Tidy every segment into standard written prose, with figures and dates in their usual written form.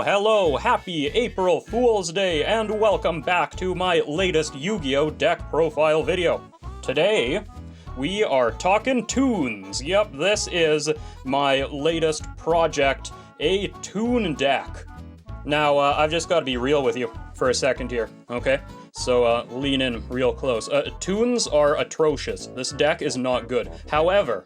Hello, happy April Fool's Day, and welcome back to my latest Yu-Gi-Oh! Deck profile video. Today, we are talking Toons. Yep, this is my latest project, a Toon deck. Now, I've just got to be real with you for a second here, okay? So, lean in real close. Toons are atrocious. This deck is not good. However,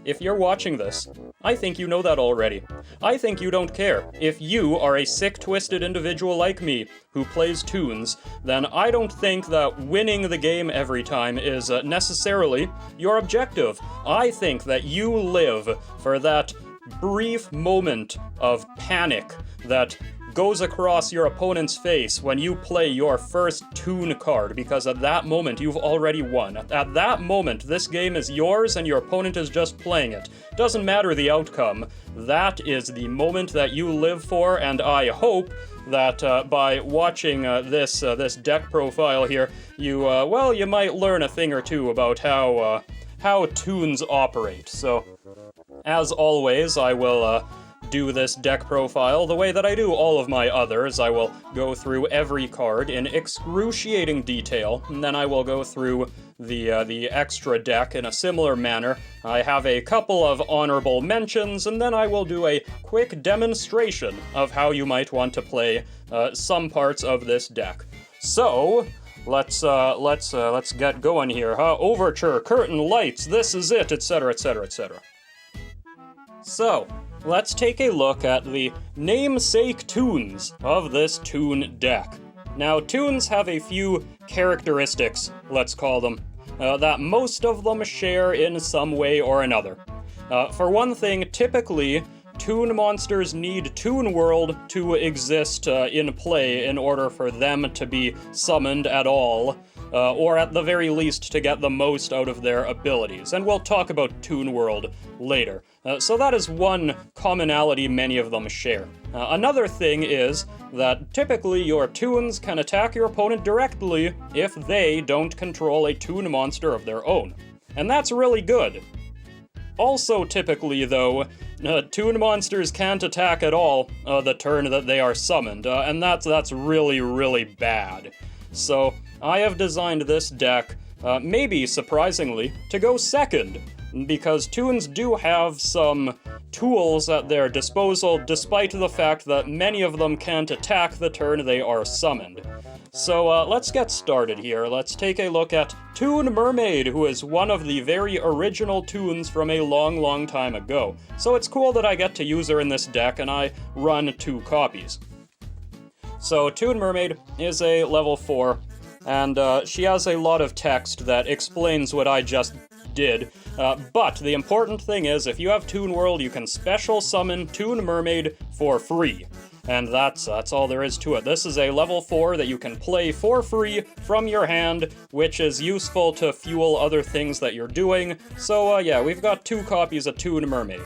if you're watching this, I think you know that already. I think you don't care. If you are a sick, twisted individual like me who plays Toons, then I don't think that winning the game every time is necessarily your objective. I think that you live for that brief moment of panic that goes across your opponent's face when you play your first Toon card, because at that moment you've already won. At that moment, this game is yours and your opponent is just playing it. Doesn't matter the outcome. That is the moment that you live for, and I hope that by watching this deck profile here, you you might learn a thing or two about how Toons operate. So, as always, I will do this deck profile the way that I do all of my others. I will go through every card in excruciating detail, and then I will go through the extra deck in a similar manner. I have a couple of honorable mentions, and then I will do a quick demonstration of how you might want to play some parts of this deck. So, let's get going here, huh? Overture, curtain, lights, this is it, etc., etc., etc. So, let's take a look at the namesake Toons of this Toon deck. Now, Toons have a few characteristics, let's call them, that most of them share in some way or another. For one thing, typically, Toon monsters need Toon World to exist in play in order for them to be summoned at all, or at the very least to get the most out of their abilities. And we'll talk about Toon World later. So that is one commonality many of them share. Another thing is that typically your Toons can attack your opponent directly if they don't control a Toon monster of their own. And that's really good. Also typically, though, Toon monsters can't attack at all the turn that they are summoned, and that's really, really bad. So, I have designed this deck, maybe surprisingly, to go second, because Toons do have some tools at their disposal, despite the fact that many of them can't attack the turn they are summoned. So let's get started here. Let's take a look at Toon Mermaid, who is one of the very original Toons from a long, long time ago. So it's cool that I get to use her in this deck, and I run 2 copies. So Toon Mermaid is a level 4, and she has a lot of text that explains what I just did. But the important thing is, if you have Toon World, you can special summon Toon Mermaid for free. And that's all there is to it. This is a level 4 that you can play for free from your hand, which is useful to fuel other things that you're doing. So yeah, we've got 2 copies of Toon Mermaid.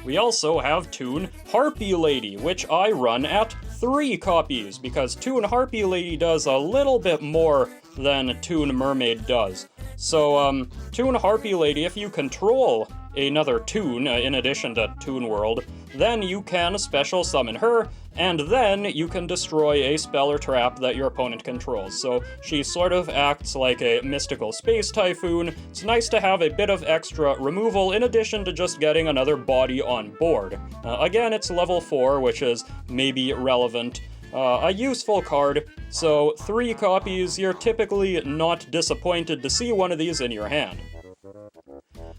We also have Toon Harpy Lady, which I run at 3 copies, because Toon Harpy Lady does a little bit more than Toon Mermaid does. So, Toon Harpy Lady, if you control another Toon, in addition to Toon World, then you can special summon her, and then you can destroy a spell or trap that your opponent controls. So she sort of acts like a mystical space typhoon. It's nice to have a bit of extra removal in addition to just getting another body on board. Again, it's level 4, which is maybe relevant. A useful card, so 3 copies, you're typically not disappointed to see one of these in your hand.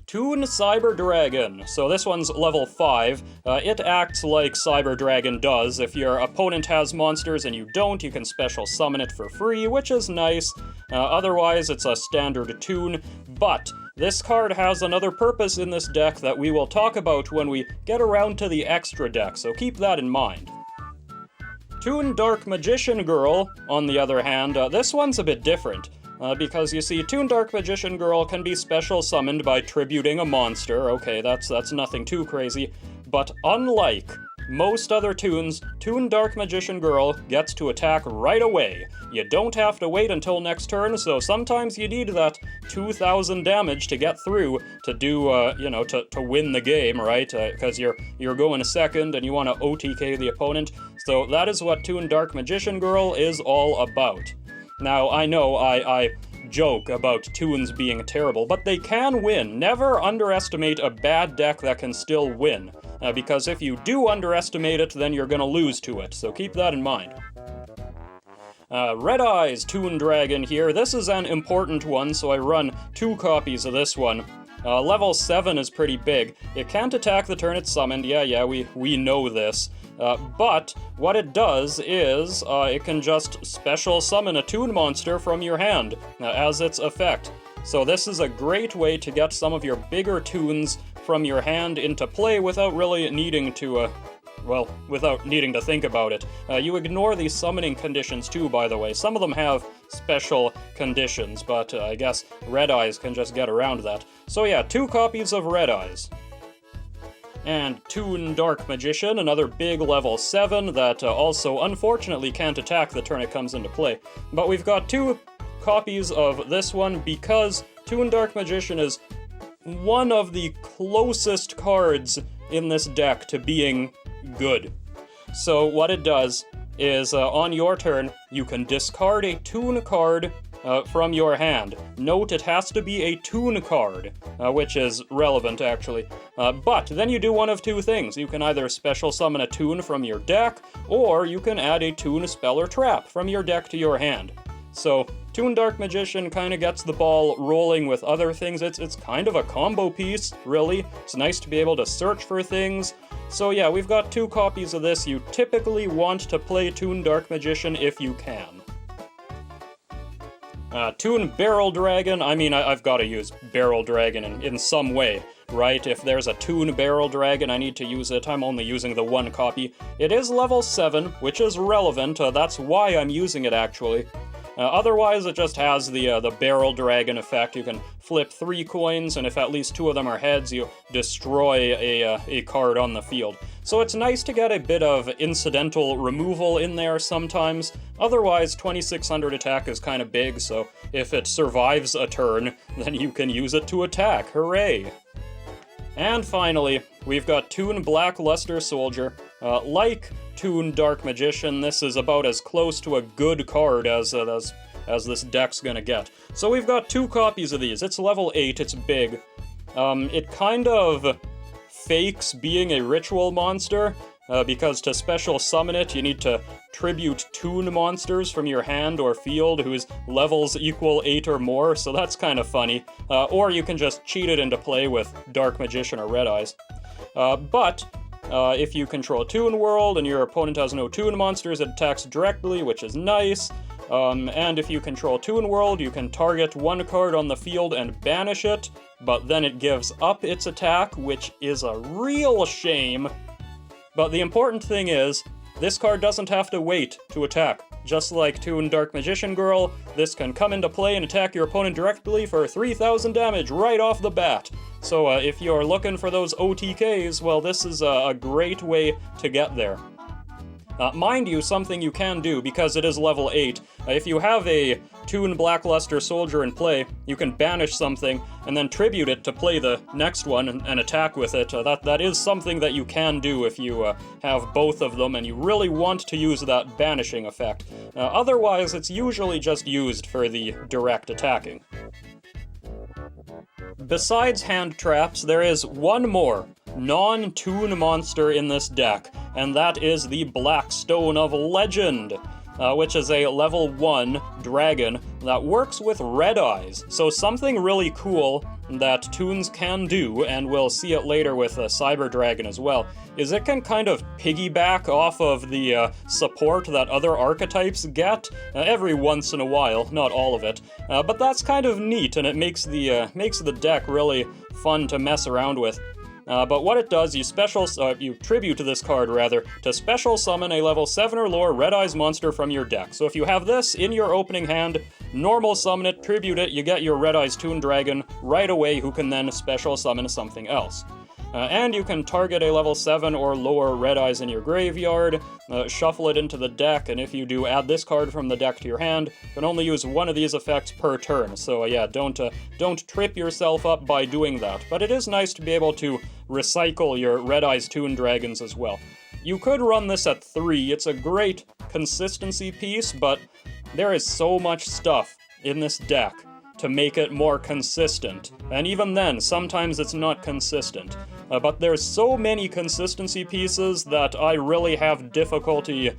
Toon Cyber Dragon. So this one's level 5. It acts like Cyber Dragon does. If your opponent has monsters and you don't, you can special summon it for free, which is nice. Otherwise, it's a standard Toon, but this card has another purpose in this deck that we will talk about when we get around to the extra deck, so keep that in mind. Toon Dark Magician Girl, on the other hand, this one's a bit different. Because you see, Toon Dark Magician Girl can be special summoned by tributing a monster. Okay, that's nothing too crazy. But unlike most other Toons, Toon Dark Magician Girl gets to attack right away. You don't have to wait until next turn, so sometimes you need that 2,000 damage to get through to do, to win the game, right? Because you're going second and you want to OTK the opponent. So that is what Toon Dark Magician Girl is all about. Now, I know I joke about Toons being terrible, but they can win. Never underestimate a bad deck that can still win. Because if you do underestimate it, then you're gonna lose to it, so keep that in mind. Red Eyes Toon Dragon here. This is an important one, so I run 2 copies of this one. Level 7 is pretty big. It can't attack the turn it's summoned. Yeah, we know this. But what it does is it can just special summon a Toon monster from your hand as its effect. So this is a great way to get some of your bigger Toons from your hand into play without really needing to, without needing to think about it. You ignore these summoning conditions too, by the way. Some of them have special conditions, but I guess Red Eyes can just get around that. So yeah, 2 copies of Red Eyes. And Toon Dark Magician, another big level 7 that also unfortunately can't attack the turn it comes into play. But we've got 2 copies of this one because Toon Dark Magician is one of the closest cards in this deck to being good. So what it does is on your turn, you can discard a Toon card from your hand. Note it has to be a Toon card, which is relevant actually. But then you do one of 2 things. You can either special summon a Toon from your deck, or you can add a Toon spell or trap from your deck to your hand. So Toon Dark Magician kind of gets the ball rolling with other things. It's kind of a combo piece, really. It's nice to be able to search for things. So yeah, we've got 2 copies of this. You typically want to play Toon Dark Magician if you can. Toon Barrel Dragon, I mean, I've got to use Barrel Dragon in some way, right? If there's a Toon Barrel Dragon, I need to use it. I'm only using the 1 copy. It is level 7, which is relevant. That's why I'm using it, actually. Otherwise, it just has the Barrel Dragon effect. You can flip 3 coins, and if at least 2 of them are heads, you destroy a card on the field. So it's nice to get a bit of incidental removal in there sometimes. Otherwise, 2600 attack is kind of big, so if it survives a turn, then you can use it to attack. Hooray! And finally, we've got Toon Black Luster Soldier. Like Toon Dark Magician, this is about as close to a good card as this deck's gonna get. So we've got 2 copies of these. It's level 8, it's big. It kind of fakes being a ritual monster, because to special summon it, you need to tribute Toon monsters from your hand or field whose levels equal 8 or more, so that's kind of funny. Or you can just cheat it into play with Dark Magician or Red Eyes. But if you control Toon World and your opponent has no Toon monsters, it attacks directly, which is nice. And if you control Toon World, you can target 1 card on the field and banish it, but then it gives up its attack, which is a real shame. But the important thing is, this card doesn't have to wait to attack. Just like Toon Dark Magician Girl, this can come into play and attack your opponent directly for 3,000 damage right off the bat. So if you're looking for those OTKs, well, this is a great way to get there. Mind you, something you can do, because it is level 8, if you have a Toon Blackluster Soldier in play, you can banish something, and then tribute it to play the next one and attack with it. That is something that you can do if you have both of them, and you really want to use that banishing effect. Otherwise, it's usually just used for the direct attacking. Besides hand traps, there is one more non-Toon monster in this deck, and that is the Black Stone of Legend, which is a level 1 dragon that works with Red Eyes. So something really cool that Toons can do, and we'll see it later with Cyber Dragon as well, is it can kind of piggyback off of the support that other archetypes get every once in a while, not all of it. But that's kind of neat, and it makes the deck really fun to mess around with. But what it does, you tribute to this card, rather, to special summon a level 7 or lower Red Eyes monster from your deck. So if you have this in your opening hand, normal summon it, tribute it, you get your Red Eyes Toon Dragon right away, who can then special summon something else. And you can target a level 7 or lower red eyes in your graveyard, shuffle it into the deck, and if you do add this card from the deck to your hand, you can only use one of these effects per turn. So yeah, don't trip yourself up by doing that. But it is nice to be able to recycle your red eyes Toon Dragons as well. You could run this at 3, it's a great consistency piece, but there is so much stuff in this deck to make it more consistent. And even then, sometimes it's not consistent. But there's so many consistency pieces that I really have difficulty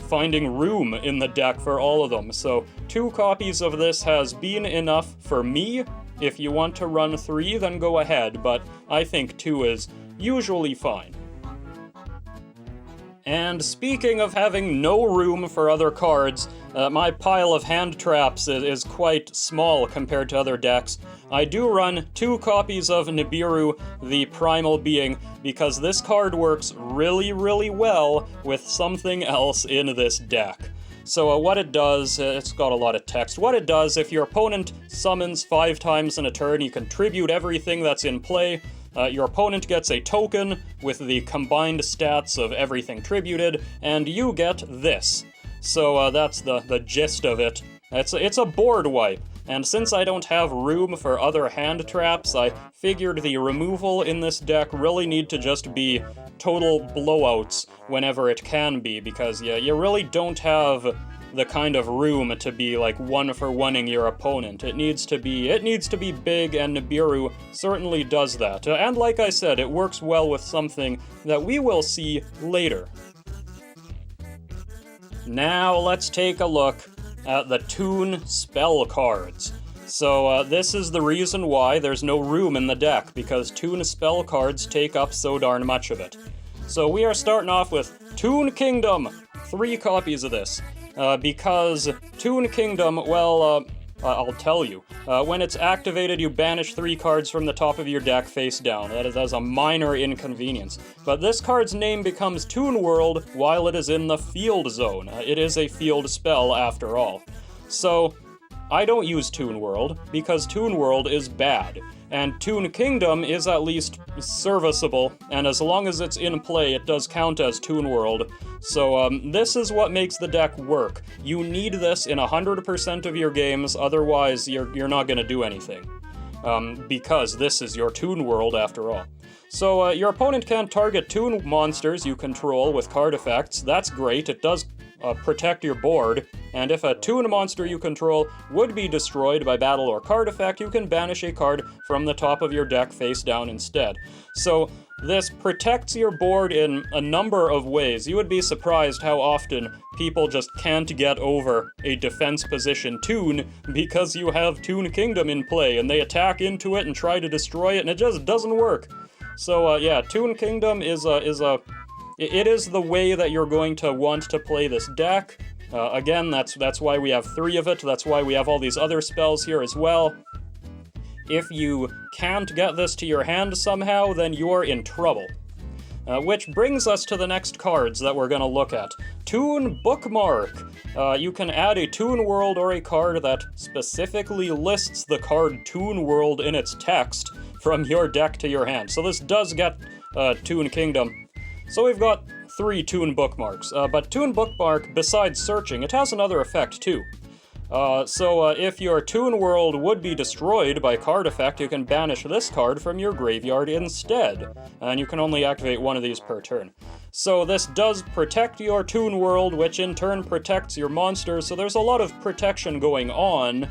finding room in the deck for all of them. So 2 copies of this has been enough for me. If you want to run 3, then go ahead, but I think 2 is usually fine. And speaking of having no room for other cards, my pile of hand traps is quite small compared to other decks. I do run 2 copies of Nibiru, the Primal Being, because this card works really, really well with something else in this deck. So what it does, it's got a lot of text. What it does, if your opponent summons 5 times in a turn, you contribute everything that's in play. Your opponent gets a token with the combined stats of everything tributed, and you get this. So that's the gist of it. It's a board wipe, and since I don't have room for other hand traps, I figured the removal in this deck really need to just be total blowouts whenever it can be, because yeah, you really don't have the kind of room to be like 1-for-1ing your opponent. It needs to be big, and Nibiru certainly does that. And like I said, it works well with something that we will see later. Now let's take a look at the Toon spell cards. So this is the reason why there's no room in the deck, because Toon spell cards take up so darn much of it. So we are starting off with Toon Kingdom, 3 copies of this. Because Toon Kingdom, well, I'll tell you. When it's activated, you banish 3 cards from the top of your deck face down. That is a minor inconvenience. But this card's name becomes Toon World while it is in the field zone. It is a field spell after all. So, I don't use Toon World, because Toon World is bad. And Toon Kingdom is at least serviceable, and as long as it's in play, it does count as Toon World. So this is what makes the deck work. You need this in 100% of your games, otherwise you're not gonna do anything. Because this is your Toon World after all. So your opponent can target Toon monsters you control with card effects. That's great, it does protect your board, and if a Toon monster you control would be destroyed by battle or card effect, you can banish a card from the top of your deck face down instead. So this protects your board in a number of ways. You would be surprised how often people just can't get over a defense position Toon because you have Toon Kingdom in play, and they attack into it and try to destroy it, and it just doesn't work. So yeah, Toon Kingdom it is the way that you're going to want to play this deck. Again, that's why we have 3 of it, that's why we have all these other spells here as well. If you can't get this to your hand somehow, then you're in trouble. Which brings us to the next cards that we're going to look at. Toon Bookmark. You can add a Toon World or a card that specifically lists the card Toon World in its text from your deck to your hand. So this does get Toon Kingdom. So we've got 3 Toon Bookmarks, but Toon Bookmark, besides searching, it has another effect too. So if your Toon World would be destroyed by card effect, you can banish this card from your graveyard instead, and you can only activate 1 of these per turn. So this does protect your Toon World, which in turn protects your monsters, so there's a lot of protection going on.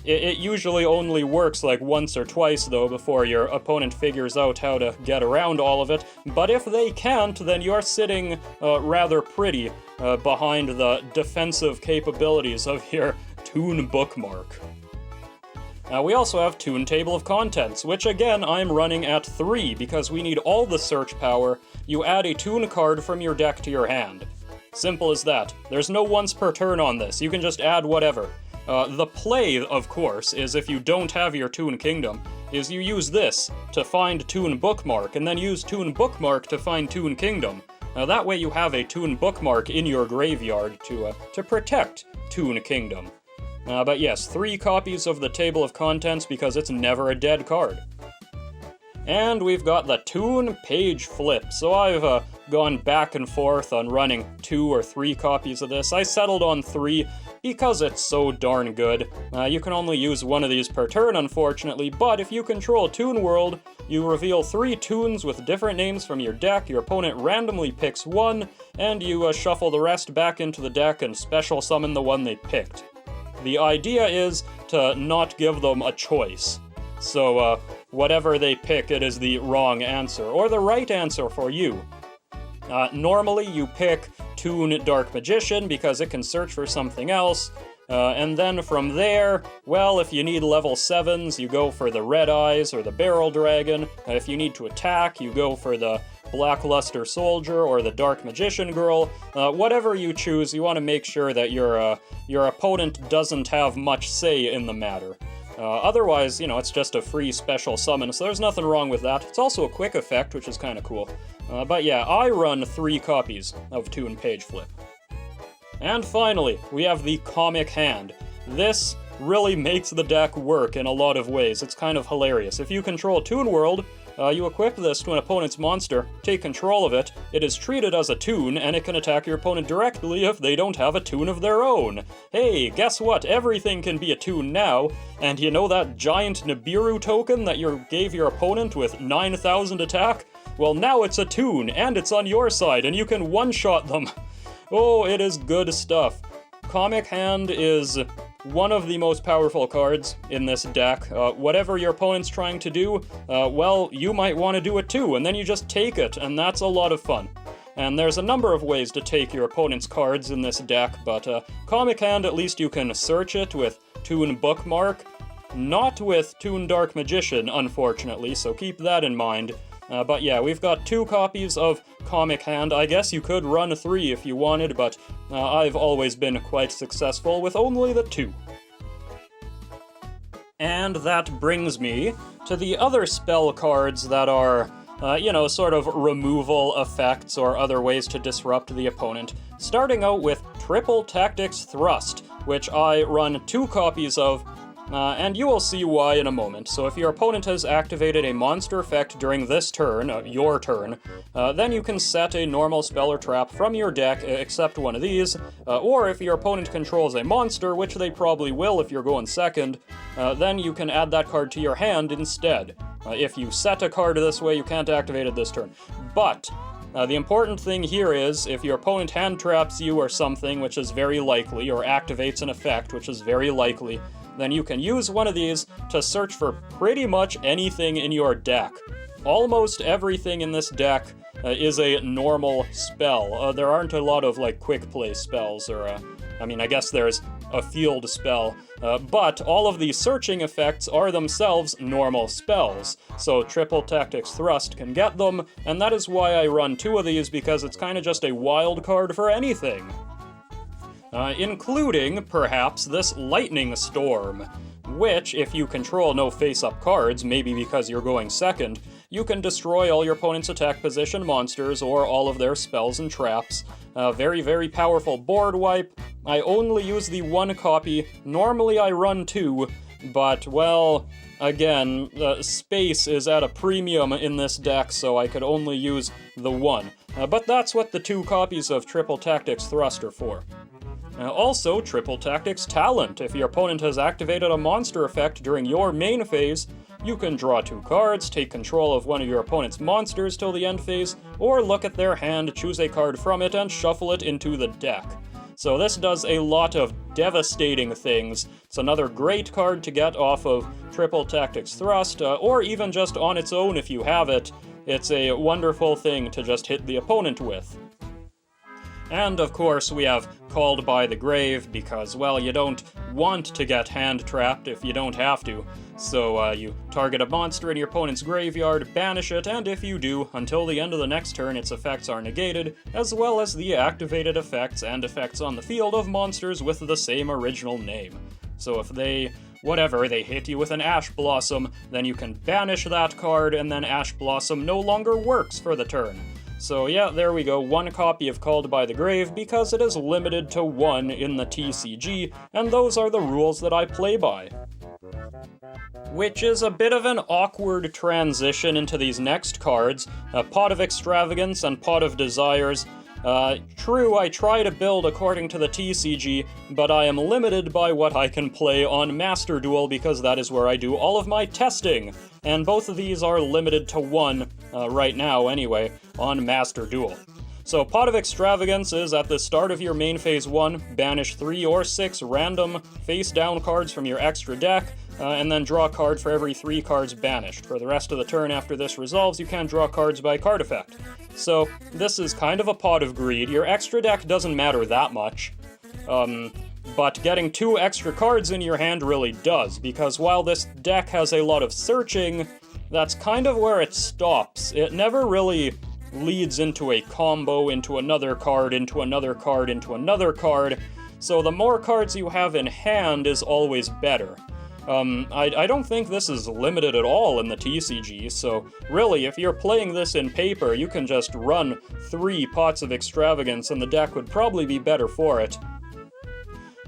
It usually only works like once or twice, though, before your opponent figures out how to get around all of it. But if they can't, then you're sitting rather pretty behind the defensive capabilities of your Toon Bookmark. We also have Toon Table of Contents, which again I'm running at 3 because we need all the search power. You add a Toon card from your deck to your hand. Simple as that. There's no once per turn on this, you can just add whatever. The play, of course, is if you don't have your Toon Kingdom, is you use this to find Toon Bookmark, and then use Toon Bookmark to find Toon Kingdom. That way you have a Toon Bookmark in your graveyard to protect Toon Kingdom. But yes, 3 copies of the Table of Contents because it's never a dead card. And we've got the Toon page flip. So I've gone back and forth on running 2 or 3 copies of this. I settled on 3 because it's so darn good. You can only use one of these per turn, unfortunately, but if you control Toon World, you reveal 3 Toons with different names from your deck, your opponent randomly picks one, and you shuffle the rest back into the deck and special summon the one they picked. The idea is to not give them a choice. So, whatever they pick, it is the wrong answer, or the right answer for you. Normally, you pick Toon Dark Magician because it can search for something else, and then from there, well, if you need level 7s, you go for the Red Eyes or the Barrel Dragon. If you need to attack, you go for the Blackluster Soldier or the Dark Magician Girl. Whatever you choose, you want to make sure that your opponent doesn't have much say in the matter. Otherwise, it's just a free special summon, so there's nothing wrong with that. It's also a quick effect, which is kind of cool. But yeah, I run 3 copies of Toon Page Flip. And finally, we have the Comic Hand. This really makes the deck work in a lot of ways. It's kind of hilarious. If you control Toon World, you equip this to an opponent's monster, take control of it, it is treated as a Toon, and it can attack your opponent directly if they don't have a Toon of their own. Hey, guess what? Everything can be a Toon now, and you know that giant Nibiru token that you gave your opponent with 9,000 attack? Well, now it's a Toon, and it's on your side, and you can one-shot them. Oh, it is good stuff. Comic Hand is one of the most powerful cards in this deck. Whatever your opponent's trying to do, well, you might want to do it too, and then you just take it, and that's a lot of fun. And there's a number of ways to take your opponent's cards in this deck, but Comic Hand, at least you can search it with Toon Bookmark. Not with Toon Dark Magician, unfortunately, so keep that in mind. But yeah, we've got 2 copies of Comic Hand. I guess you could run 3 if you wanted, but I've always been quite successful with only the 2. And that brings me to the other spell cards that are, sort of removal effects or other ways to disrupt the opponent. Starting out with Triple Tactics Thrust, which I run 2 copies of, and you will see why in a moment. So if your opponent has activated a monster effect during this turn, your turn, then you can set a normal spell or trap from your deck, except one of these, or if your opponent controls a monster, which they probably will if you're going second, then you can add that card to your hand instead. If you set a card this way, you can't activate it this turn. But the important thing here is, if your opponent hand traps you or something, which is very likely, or activates an effect, which is very likely, then you can use one of these to search for pretty much anything in your deck. Almost everything in this deck is a normal spell. There aren't a lot of, quick play spells, or, I guess there's a field spell, but all of the searching effects are themselves normal spells, so Triple Tactics Thrust can get them, and that is why I run 2 of these, because it's kind of just a wild card for anything. Including, perhaps, this Lightning Storm, which, if you control no face-up cards, maybe because you're going second, you can destroy all your opponent's attack position monsters or all of their spells and traps. Very, very powerful board wipe. I only use the 1 copy. Normally I run 2, but, well, again, space is at a premium in this deck, so I could only use the 1. But that's what the 2 copies of Triple Tactics Thrust are for. Also, Triple Tactics Talent. If your opponent has activated a monster effect during your main phase, you can draw 2 cards, take control of one of your opponent's monsters till the end phase, or look at their hand, choose a card from it, and shuffle it into the deck. So this does a lot of devastating things. It's another great card to get off of Triple Tactics Thrust, or even just on its own if you have it. It's a wonderful thing to just hit the opponent with. And, of course, we have Called by the Grave, because, well, you don't want to get hand-trapped if you don't have to. So, you target a monster in your opponent's graveyard, banish it, and if you do, until the end of the next turn its effects are negated, as well as the activated effects and effects on the field of monsters with the same original name. So if they hit you with an Ash Blossom, then you can banish that card, and then Ash Blossom no longer works for the turn. So yeah, there we go, 1 copy of Called by the Grave, because it is limited to 1 in the TCG, and those are the rules that I play by. which is a bit of an awkward transition into these next cards, Pot of Extravagance and Pot of Desires. True, I try to build according to the TCG, but I am limited by what I can play on Master Duel because that is where I do all of my testing, and both of these are limited to 1, right now anyway, on Master Duel. So Pot of Extravagance is at the start of your main phase 1, banish 3 or 6 random face-down cards from your extra deck, and then draw a card for every 3 cards banished. For the rest of the turn after this resolves, you can't draw cards by card effect. So this is kind of a pot of greed. Your extra deck doesn't matter that much, but getting 2 extra cards in your hand really does, because while this deck has a lot of searching, that's kind of where it stops. It never really leads into a combo, into another card, into another card, into another card, so the more cards you have in hand is always better. I don't think this is limited at all in the TCG, so really, if you're playing this in paper, you can just run 3 Pots of Extravagance and the deck would probably be better for it.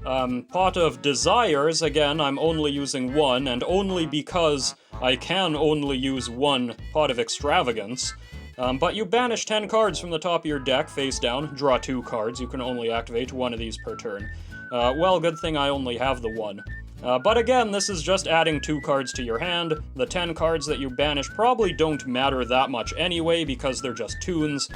Pot of Desires, again, I'm only using 1, and only because I can only use 1 Pot of Extravagance. But you banish 10 cards from the top of your deck, face down, draw 2 cards, you can only activate 1 of these per turn. Well, good thing I only have the 1. But again, this is just adding 2 cards to your hand. The 10 cards that you banish probably don't matter that much anyway, because they're just Toons.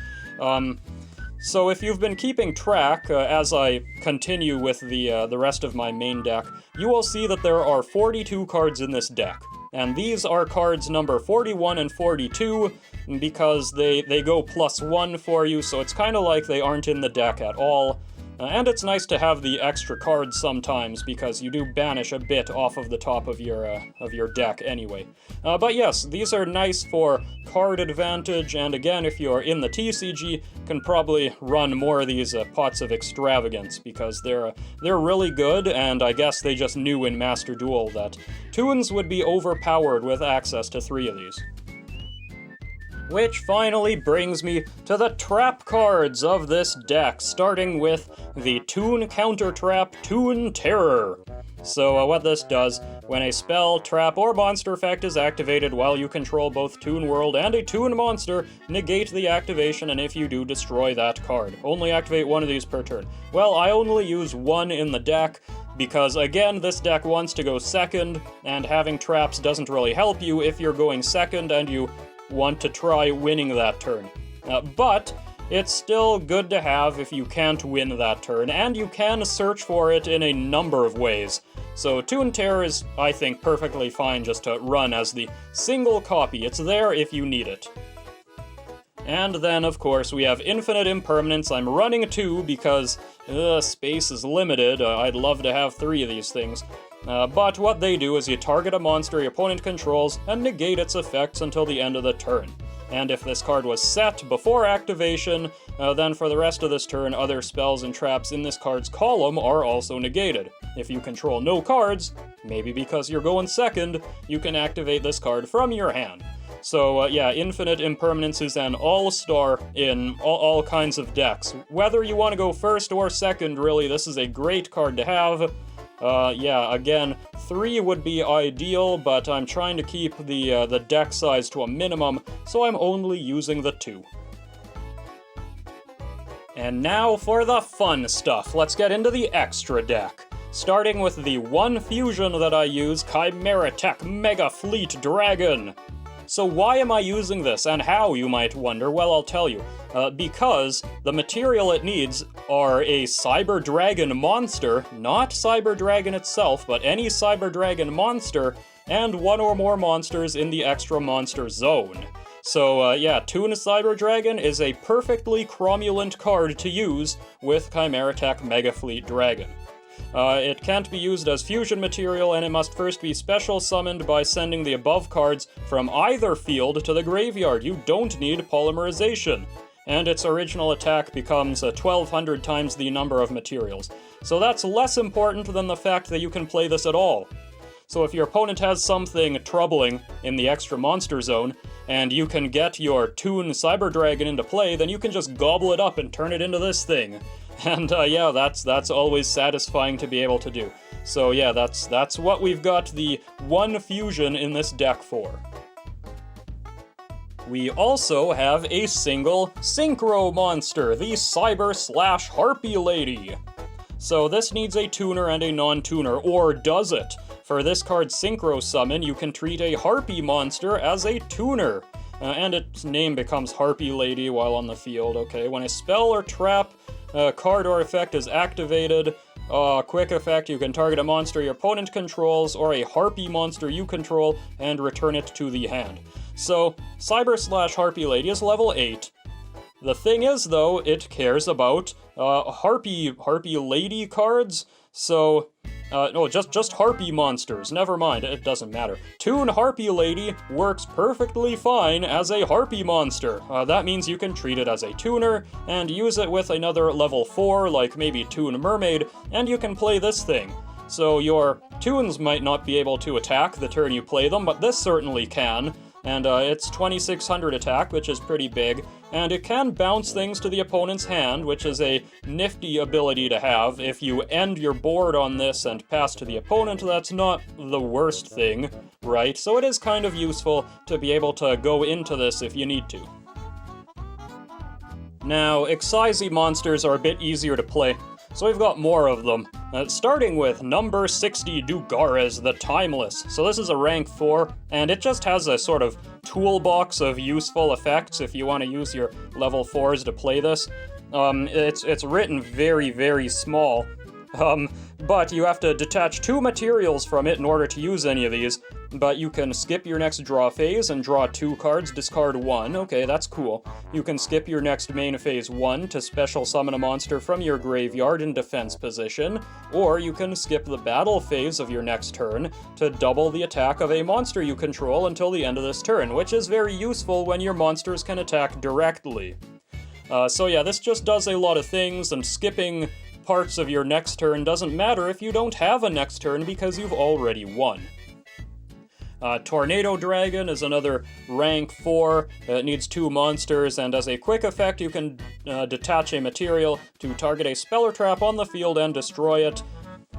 So if you've been keeping track, as I continue with the rest of my main deck, you will see that there are 42 cards in this deck. And these are cards number 41 and 42, because they go +1 for you, so it's kind of like they aren't in the deck at all. And it's nice to have the extra cards sometimes, because you do banish a bit off of the top of your deck anyway. But yes, these are nice for card advantage, and again, if you're in the TCG, can probably run more of these Pots of Extravagance, because they're really good, and I guess they just knew in Master Duel that Toons would be overpowered with access to 3 of these. Which finally brings me to the trap cards of this deck, starting with the Toon counter trap, Toon Terror. So what this does, when a spell, trap, or monster effect is activated while you control both Toon World and a Toon monster, negate the activation, and if you do, destroy that card. Only activate 1 of these per turn. Well, I only use 1 in the deck, because again, this deck wants to go second, and having traps doesn't really help you if you're going second and you want to try winning that turn. But it's still good to have if you can't win that turn, and you can search for it in a number of ways. So Toon Terror is, I think, perfectly fine just to run as the single copy. It's there if you need it. And then, of course, we have Infinite Impermanence. I'm running 2 because space is limited. I'd love to have 3 of these things. But what they do is you target a monster your opponent controls and negate its effects until the end of the turn. And if this card was set before activation, then for the rest of this turn, other spells and traps in this card's column are also negated. If you control no cards, maybe because you're going second, you can activate this card from your hand. So yeah, Infinite Impermanence is an all-star in all kinds of decks. Whether you want to go first or second, really, this is a great card to have. Yeah, again, 3 would be ideal, but I'm trying to keep the deck size to a minimum, so I'm only using the 2. And now for the fun stuff. Let's get into the extra deck. Starting with the one fusion that I use, Chimera Tech Mega Fleet Dragon. So why am I using this, and how, you might wonder? Well, I'll tell you. Because the material it needs are a Cyber Dragon monster, not Cyber Dragon itself, but any Cyber Dragon monster, and 1 or more monsters in the extra monster zone. So yeah, Toon Cyber Dragon is a perfectly cromulent card to use with Chimera Tech Mega Fleet Dragon. It can't be used as fusion material, and it must first be special summoned by sending the above cards from either field to the graveyard. You don't need polymerization. And its original attack becomes 1,200 times the number of materials. So that's less important than the fact that you can play this at all. So if your opponent has something troubling in the extra monster zone, and you can get your Toon Cyber Dragon into play, then you can just gobble it up and turn it into this thing. And yeah, that's always satisfying to be able to do. So yeah, that's what we've got the one fusion in this deck for. We also have a single Synchro monster, the Cyber/Harpy Lady. So this needs a tuner and a non-tuner, or does it? For this card's Synchro summon, you can treat a Harpy monster as a tuner. And its name becomes Harpy Lady while on the field, okay? When a spell or trap, card or effect is activated, quick effect, you can target a monster your opponent controls, or a Harpy monster you control, and return it to the hand. So, Cyber/Harpy Lady is level 8. The thing is, though, it cares about Harpy Lady cards, so... no, just Harpy monsters, never mind, it doesn't matter. Toon Harpy Lady works perfectly fine as a Harpy monster. That means you can treat it as a tuner, and use it with another level 4, like maybe Toon Mermaid, and you can play this thing. So your Toons might not be able to attack the turn you play them, but this certainly can. And it's 2600 attack, which is pretty big, and it can bounce things to the opponent's hand, which is a nifty ability to have. If you end your board on this and pass to the opponent, that's not the worst thing, right? So it is kind of useful to be able to go into this if you need to. Now, Excise monsters are a bit easier to play, so we've got more of them. Starting with number 60 Dugares the Timeless. So this is a rank 4, and it just has a sort of toolbox of useful effects if you want to use your level 4s to play this. It's written very, very small, but you have to detach 2 materials from it in order to use any of these. But you can skip your next draw phase and draw 2 cards, discard 1. Okay, that's cool. You can skip your next main phase 1 to special summon a monster from your graveyard in defense position, or you can skip the battle phase of your next turn to double the attack of a monster you control until the end of this turn, which is very useful when your monsters can attack directly. So yeah, this just does a lot of things, and skipping parts of your next turn doesn't matter if you don't have a next turn because you've already won. Tornado Dragon is another rank 4. It needs 2 monsters, and as a quick effect, you can detach a material to target a spell or trap on the field and destroy it.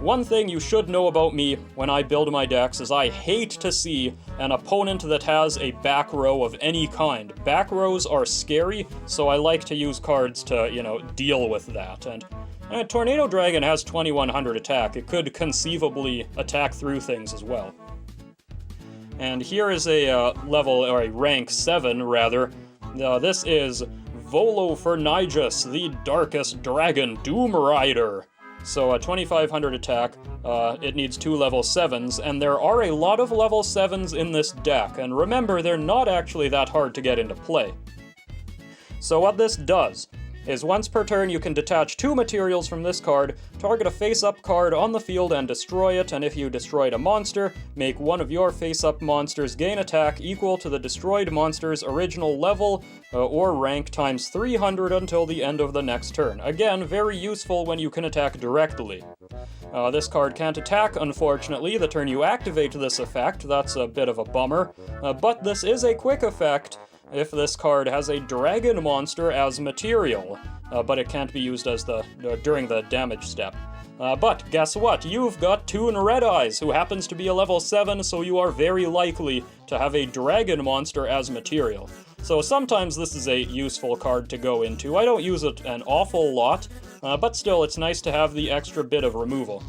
One thing you should know about me when I build my decks is I hate to see an opponent that has a back row of any kind. Back rows are scary, so I like to use cards to, deal with that. And Tornado Dragon has 2100 attack. It could conceivably attack through things as well. And here is a rank 7, rather. This is Volopharnygus, the Darkest Dragon Doom Rider. So 2500 attack, it needs 2 level 7s, and there are a lot of level 7s in this deck, and remember, they're not actually that hard to get into play. So what this does is once per turn you can detach 2 materials from this card, target a face-up card on the field and destroy it, and if you destroyed a monster, make one of your face-up monsters gain attack equal to the destroyed monster's original level or rank times 300 until the end of the next turn. Again, very useful when you can attack directly. This card can't attack, unfortunately, the turn you activate this effect. That's a bit of a bummer, but this is a quick effect if this card has a dragon monster as material, but it can't be used as during the damage step. But guess what? You've got Toon Red Eyes, who happens to be a level 7, so you are very likely to have a dragon monster as material. So sometimes this is a useful card to go into. I don't use it an awful lot, but still it's nice to have the extra bit of removal.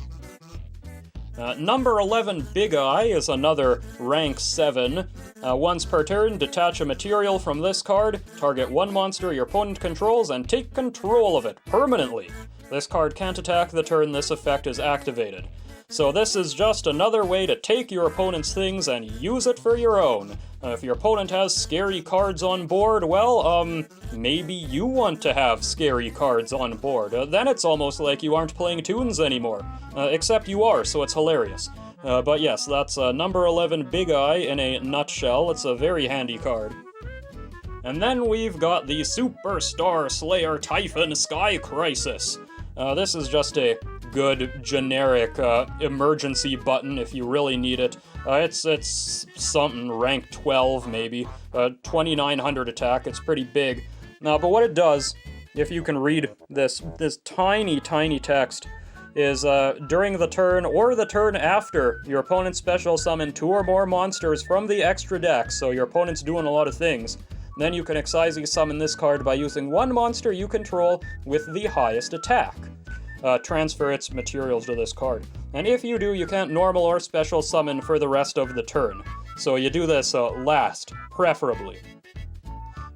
Number 11 Big Eye is another rank 7. Once per turn, detach a material from this card, target 1 monster your opponent controls, and take control of it permanently. This card can't attack the turn this effect is activated. So this is just another way to take your opponent's things and use it for your own. If your opponent has scary cards on board, well, maybe you want to have scary cards on board. Then it's almost like you aren't playing Toons anymore. Except you are, so it's hilarious. But yes, that's number 11 Big Eye in a nutshell. It's a very handy card. And then we've got the Superstar Slayer Typhon Sky Crisis. This is just a good generic emergency button if you really need it. It's something rank 12 maybe, 2900 attack. It's pretty big. But what it does, if you can read this tiny text, is during the turn or the turn after, your opponent special summon 2 or more monsters from the extra deck, so your opponent's doing a lot of things. Then you can Excisee summon this card by using 1 monster you control with the highest attack. Transfer its materials to this card. And if you do, you can't normal or special summon for the rest of the turn. So you do this last, preferably.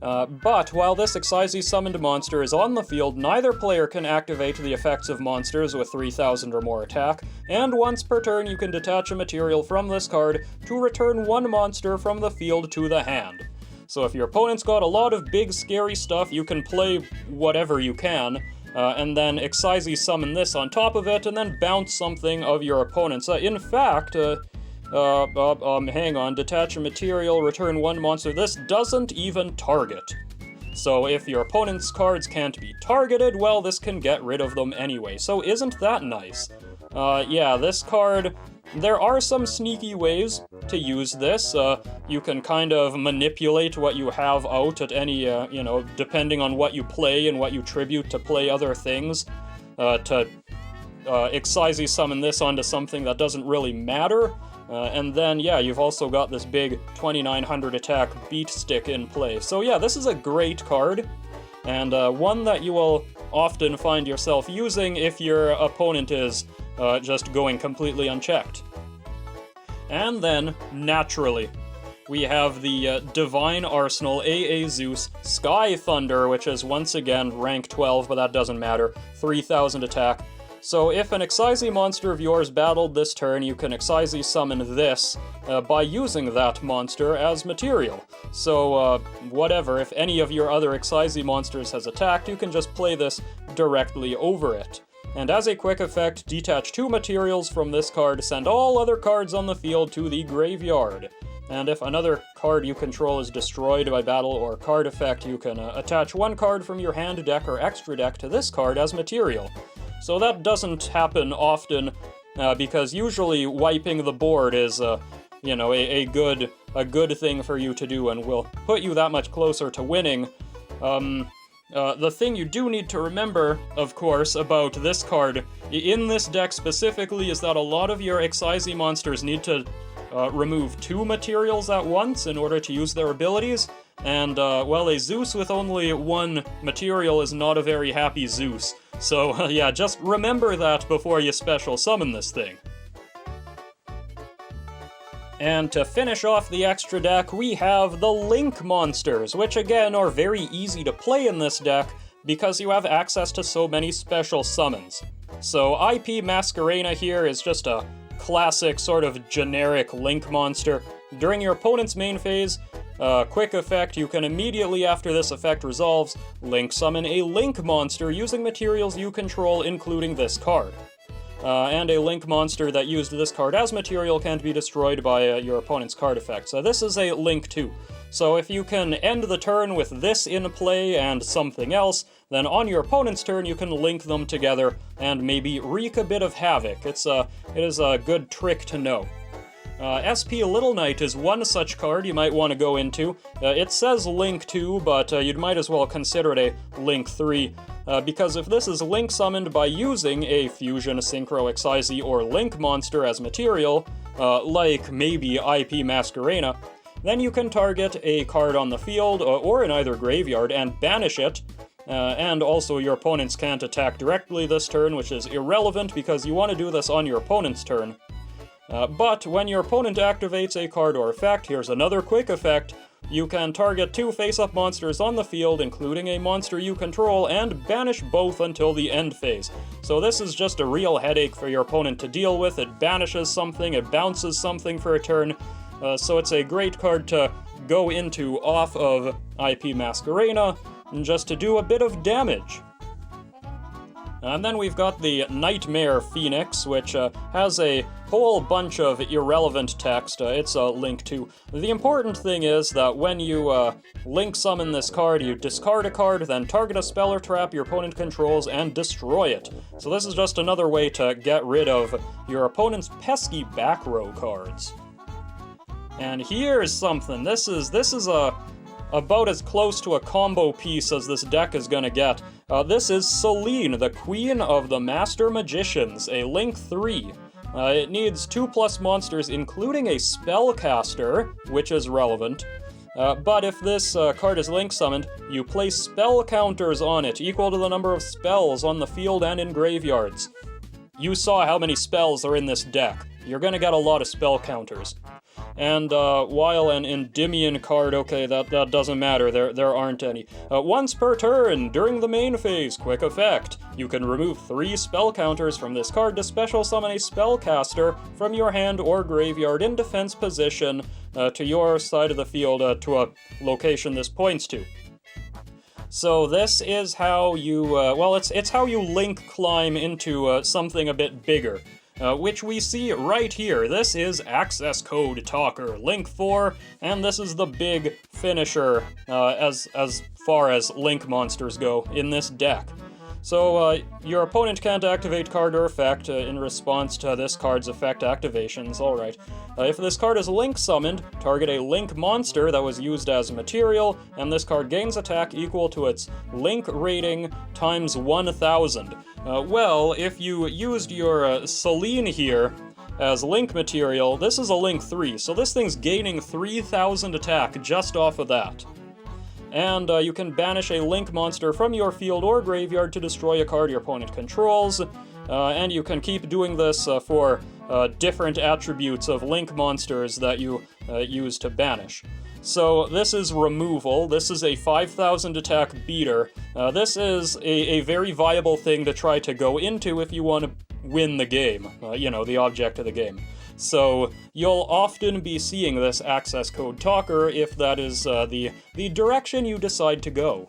But while this Excisee summoned monster is on the field, neither player can activate the effects of monsters with 3,000 or more attack, and once per turn you can detach a material from this card to return 1 monster from the field to the hand. So if your opponent's got a lot of big scary stuff, you can play whatever you can, and then Excisee summon this on top of it, and then bounce something of your opponent's. In fact, hang on, detach a material, return 1 monster. This doesn't even target. So if your opponent's cards can't be targeted, well, this can get rid of them anyway. So isn't that nice? Yeah, this card, there are some sneaky ways to use this. You can kind of manipulate what you have out at any, depending on what you play and what you tribute to play other things, to Excisee summon this onto something that doesn't really matter. And then, yeah, you've also got this big 2,900 attack beat stick in play. So yeah, this is a great card, and one that you will often find yourself using if your opponent is just going completely unchecked. And then, naturally, we have the Divine Arsenal AA Zeus Sky Thunder, which is once again rank 12, but that doesn't matter, 3,000 attack. So if an Excisee monster of yours battled this turn, you can Excisee summon this by using that monster as material. So whatever, if any of your other Excisee monsters has attacked, you can just play this directly over it. And as a quick effect, detach 2 materials from this card, send all other cards on the field to the graveyard. And if another card you control is destroyed by battle or card effect, you can attach 1 card from your hand deck or extra deck to this card as material. So that doesn't happen often, because usually wiping the board is, a good thing for you to do and will put you that much closer to winning. The thing you do need to remember, of course, about this card, in this deck specifically, is that a lot of your Excisee monsters need to remove 2 materials at once in order to use their abilities, and, well, a Zeus with only 1 material is not a very happy Zeus. So, yeah, just remember that before you special summon this thing. And to finish off the extra deck, we have the Link monsters, which again are very easy to play in this deck because you have access to so many special summons. So IP Masquerena here is just a classic sort of generic Link monster. During your opponent's main phase, quick effect, you can immediately after this effect resolves, Link summon a Link monster using materials you control, including this card. And a Link monster that used this card as material can't be destroyed by your opponent's card effect. So this is a Link 2. So if you can end the turn with this in play and something else, then on your opponent's turn you can link them together and maybe wreak a bit of havoc. It is a good trick to know. SP Little Knight is one such card you might want to go into. It says Link 2, but you might as well consider it a Link 3, because if this is Link summoned by using a Fusion, Synchro, Excisee, or Link monster as material, like maybe IP Masquerena, then you can target a card on the field or in either graveyard and banish it, and also your opponents can't attack directly this turn, which is irrelevant because you want to do this on your opponent's turn. But when your opponent activates a card or effect, here's another quick effect, you can target 2 face-up monsters on the field, including a monster you control, and banish both until the end phase. So this is just a real headache for your opponent to deal with. It banishes something, it bounces something for a turn, so it's a great card to go into off of IP Masquerena, just to do a bit of damage. And then we've got the Nightmare Phoenix, which has a whole bunch of irrelevant text. It's a Link 2. The important thing is that when you Link summon this card, you discard a card, then target a spell or trap your opponent controls and destroy it. So this is just another way to get rid of your opponent's pesky back row cards. And here's something. This is about as close to a combo piece as this deck is gonna get. This is Celine, the Queen of the Master Magicians, a Link 3. It needs 2+ monsters, including a Spellcaster, which is relevant. But if this card is Link summoned, you place spell counters on it, equal to the number of spells on the field and in graveyards. You saw how many spells are in this deck. You're gonna get a lot of spell counters. And while an Endymion card, okay, that doesn't matter, there aren't any. Once per turn, during the main phase, quick effect, you can remove 3 spell counters from this card to special summon a spellcaster from your hand or graveyard in defense position to your side of the field to a location this points to. So this is how you, well, it's how you Link climb into something a bit bigger. Which we see right here. This is Access Code Talker, Link 4, and this is the big finisher as far as Link monsters go in this deck. So, your opponent can't activate card or effect in response to this card's effect activations, alright. If this card is Link summoned, target a Link monster that was used as material, and this card gains attack equal to its Link rating times 1000. Well, if you used your Celine here as Link material, this is a Link 3, so this thing's gaining 3000 attack just off of that. And you can banish a Link monster from your field or graveyard to destroy a card your opponent controls, and you can keep doing this for different attributes of Link monsters that you use to banish. So this is removal, this is a 5000 attack beater. This is a very viable thing to try to go into if you want to win the game, you know, the object of the game. So you'll often be seeing this Access Code Talker if that is the direction you decide to go.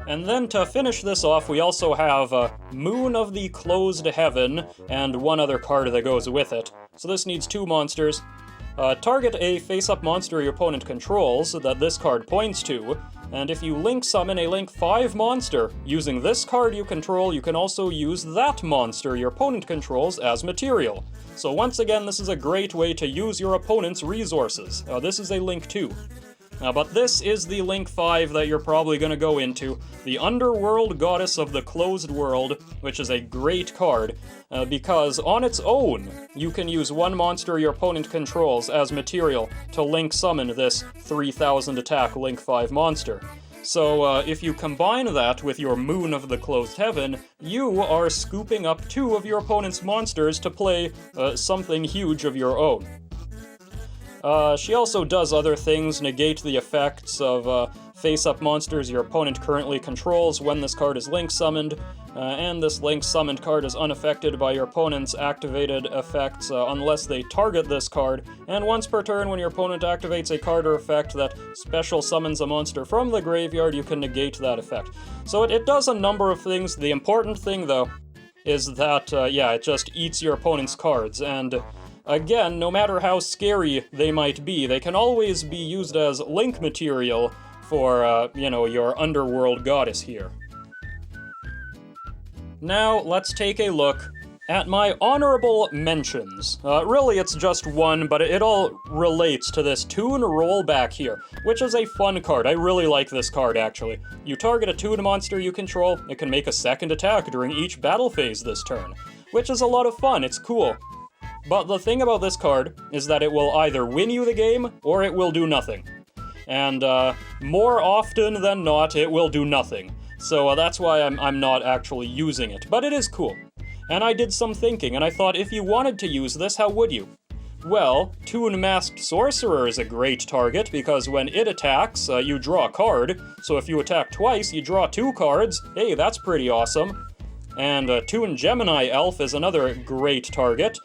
And then to finish this off, we also have Moon of the Closed Heaven, and one other card that goes with it. So this needs 2 monsters. Target a face-up monster your opponent controls that this card points to, and if you Link summon a Link 5 monster using this card you control, you can also use that monster your opponent controls as material. So once again, this is a great way to use your opponent's resources. This is a Link 2. But this is the Link 5 that you're probably going to go into, the Underworld Goddess of the Closed World, which is a great card, because on its own, you can use 1 monster your opponent controls as material to Link summon this 3000 attack Link 5 monster. So if you combine that with your Moon of the Closed Heaven, you are scooping up 2 of your opponent's monsters to play something huge of your own. She also does other things, negate the effects of face-up monsters your opponent currently controls when this card is Link summoned, and this Link summoned card is unaffected by your opponent's activated effects unless they target this card, and once per turn when your opponent activates a card or effect that special summons a monster from the graveyard, you can negate that effect. So it does a number of things. The important thing, though, is that, yeah, it just eats your opponent's cards, and again, no matter how scary they might be, they can always be used as Link material for, you know, your Underworld Goddess here. Now, let's take a look at my honorable mentions. Really, it's just one, but it all relates to this Toon rollback here, which is a fun card. I really like this card, actually. You target a Toon monster you control, it can make a second attack during each battle phase this turn, which is a lot of fun. It's cool. But the thing about this card is that it will either win you the game, or it will do nothing. And more often than not, it will do nothing. So that's why I'm not actually using it. But it is cool. And I did some thinking, and I thought, if you wanted to use this, how would you? Well, Toon Masked Sorcerer is a great target, because when it attacks, you draw a card. So if you attack twice, you draw 2 cards. Hey, that's pretty awesome. And Toon Gemini Elf is another great target.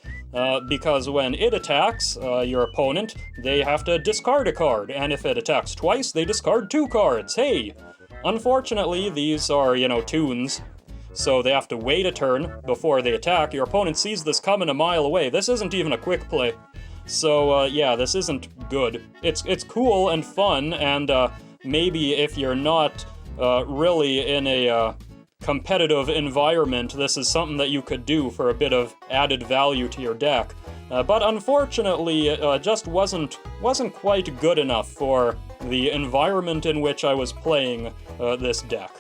Because when it attacks your opponent, they have to discard a card, and if it attacks twice, they discard 2 cards. Hey! Unfortunately, these are, you know, Toons, so they have to wait a turn before they attack. Your opponent sees this coming a mile away. This isn't even a quick play. So, yeah, this isn't good. It's cool and fun, and maybe if you're not really in a competitive environment, this is something that you could do for a bit of added value to your deck. But unfortunately, it just wasn't quite good enough for the environment in which I was playing this deck.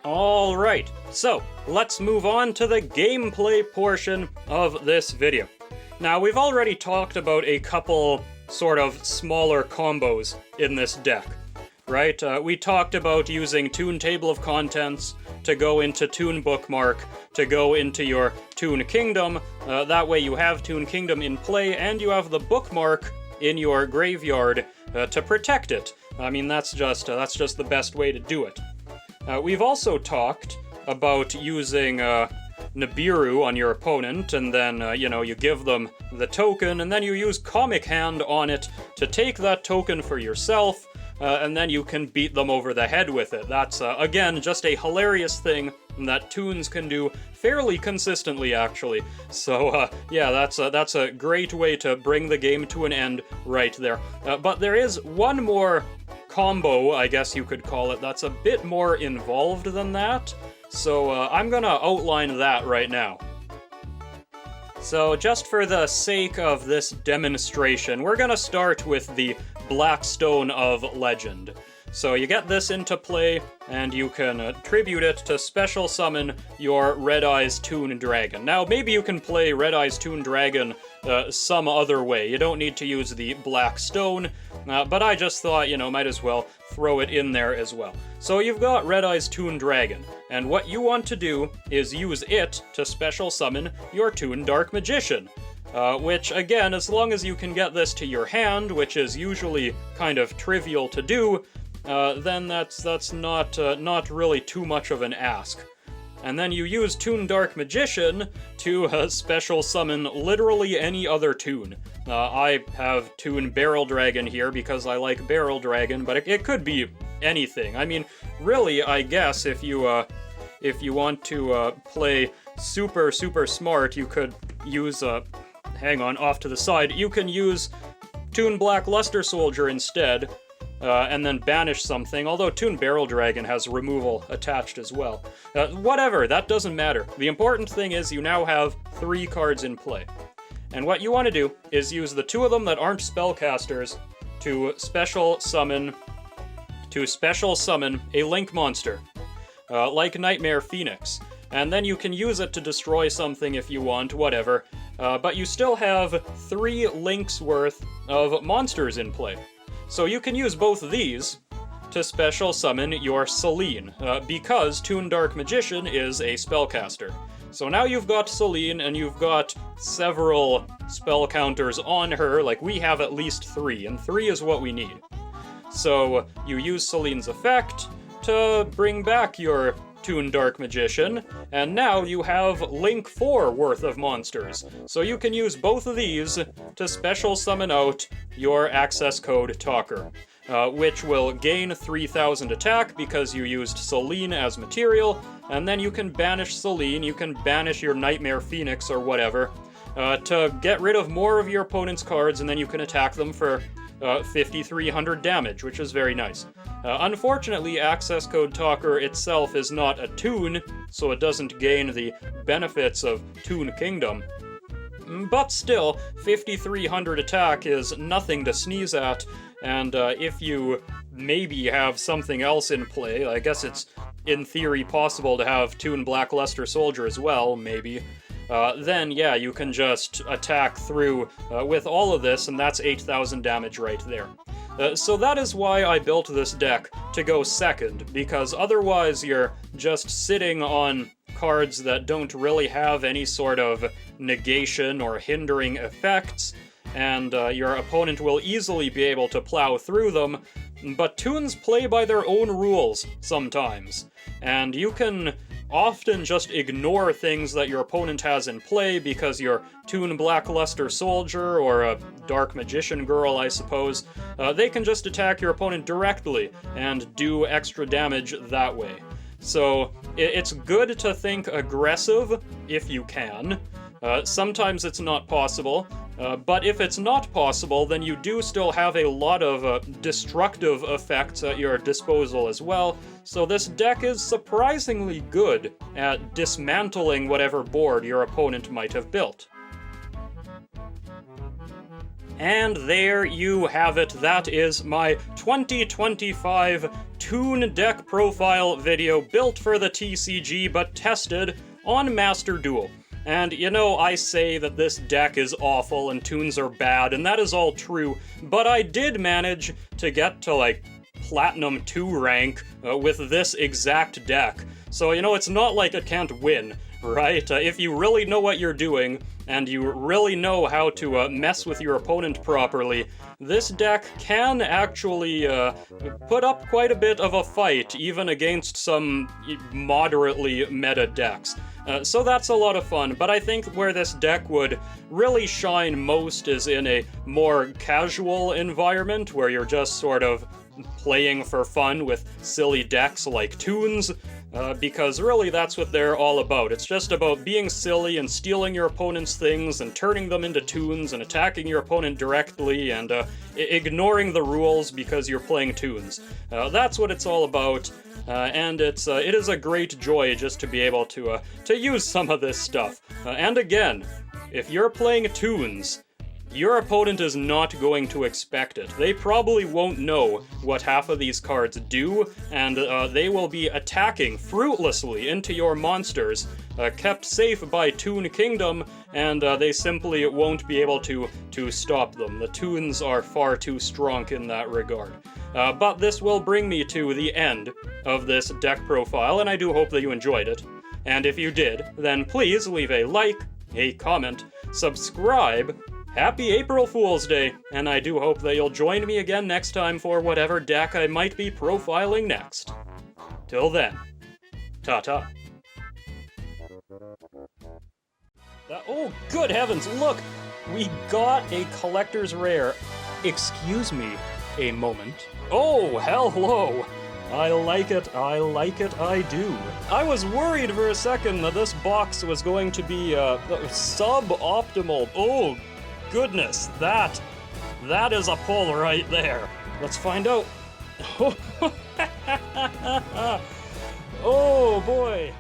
Alright, so let's move on to the gameplay portion of this video. Now, we've already talked about a couple sort of smaller combos in this deck, right? We talked about using Toon Table of Contents to go into Toon Bookmark, to go into your Toon Kingdom. That way you have Toon Kingdom in play, and you have the bookmark in your graveyard to protect it. I mean, that's just the best way to do it. We've also talked about using Nibiru on your opponent, and then, you give them the token, and then you use Comic Hand on it to take that token for yourself, and then you can beat them over the head with it. That's, again, just a hilarious thing that Toons can do fairly consistently, actually. So, yeah, that's a great way to bring the game to an end right there. But there is one more combo, I guess you could call it, that's a bit more involved than that. So I'm gonna outline that right now. So just for the sake of this demonstration, we're gonna start with the Black Stone of Legend. So you get this into play, and you can attribute it to special summon your Red Eyes Toon Dragon. Now, maybe you can play Red Eyes Toon Dragon some other way. You don't need to use the Black Stone, but I just thought, might as well throw it in there as well. So you've got Red Eyes Toon Dragon, and what you want to do is use it to special summon your Toon Dark Magician. Which, again, as long as you can get this to your hand, which is usually kind of trivial to do, then that's not really too much of an ask. And then you use Toon Dark Magician to special summon literally any other Toon. I have Toon Barrel Dragon here because I like Barrel Dragon, but it could be anything. I mean, really, I guess if you want to play super smart, you could use hang on, off to the side, you can use Toon Black Luster Soldier instead, and then banish something, although Toon Barrel Dragon has removal attached as well. Whatever, that doesn't matter. The important thing is you now have 3 cards in play. And what you want to do is use the 2 of them that aren't spellcasters to special summon a Link monster, like Nightmare Phoenix. And then you can use it to destroy something if you want, whatever. But you still have 3 Links worth of monsters in play. So you can use both of these to special summon your Celine, because Toon Dark Magician is a spellcaster. So now you've got Celine, and you've got several spell counters on her, like we have at least 3, and 3 is what we need. So you use Celine's effect to bring back your Toon Dark Magician, and now you have Link 4 worth of monsters. So you can use both of these to special summon out your access code Talker, which will gain 3,000 attack because you used Celine as material, and then you can banish Celine, you can banish your Nightmare Phoenix or whatever, to get rid of more of your opponent's cards, and then you can attack them for 5,300 damage, which is very nice. Unfortunately, Access Code Talker itself is not a Toon, so it doesn't gain the benefits of Toon Kingdom. But still, 5,300 attack is nothing to sneeze at, and if you maybe have something else in play, I guess it's in theory possible to have Toon Black Luster Soldier as well, maybe, then yeah, you can just attack through with all of this, and that's 8,000 damage right there. So that is why I built this deck to go second, because otherwise you're just sitting on cards that don't really have any sort of negation or hindering effects, and your opponent will easily be able to plow through them, but Toons play by their own rules sometimes, and you can often just ignore things that your opponent has in play because your Toon Black Luster Soldier or a Dark Magician Girl, I suppose, they can just attack your opponent directly and do extra damage that way. So it's good to think aggressive if you can. Sometimes it's not possible, but if it's not possible, then you do still have a lot of destructive effects at your disposal as well, so this deck is surprisingly good at dismantling whatever board your opponent might have built. And there you have it. That is my 2025 Toon deck profile video built for the TCG but tested on Master Duel. And you know, I say that this deck is awful and Toons are bad, and that is all true, but I did manage to get to like Platinum 2 rank with this exact deck. So, you know, it's not like it can't win, right? If you really know what you're doing, and you really know how to mess with your opponent properly, this deck can actually put up quite a bit of a fight, even against some moderately meta decks. So that's a lot of fun, but I think where this deck would really shine most is in a more casual environment, where you're just sort of playing for fun with silly decks like Toons, because really that's what they're all about. It's just about being silly and stealing your opponent's things and turning them into Toons and attacking your opponent directly and ignoring the rules because you're playing Toons. That's what it's all about, and it is a great joy just to be able to use some of this stuff. And again, if you're playing Toons, your opponent is not going to expect it. They probably won't know what half of these cards do, and they will be attacking fruitlessly into your monsters, kept safe by Toon Kingdom, and they simply won't be able to stop them. The Toons are far too strong in that regard. But this will bring me to the end of this deck profile, and I do hope that you enjoyed it. And if you did, then please leave a like, a comment, subscribe. Happy April Fool's Day, and I do hope that you'll join me again next time for whatever deck I might be profiling next. Till then, ta-ta. Oh, good heavens, look! We got a collector's rare. Excuse me a moment. Oh, hello! I like it, I do. I was worried for a second that this box was going to be suboptimal. Oh, goodness, that is a pull right there. Let's find out. Oh boy.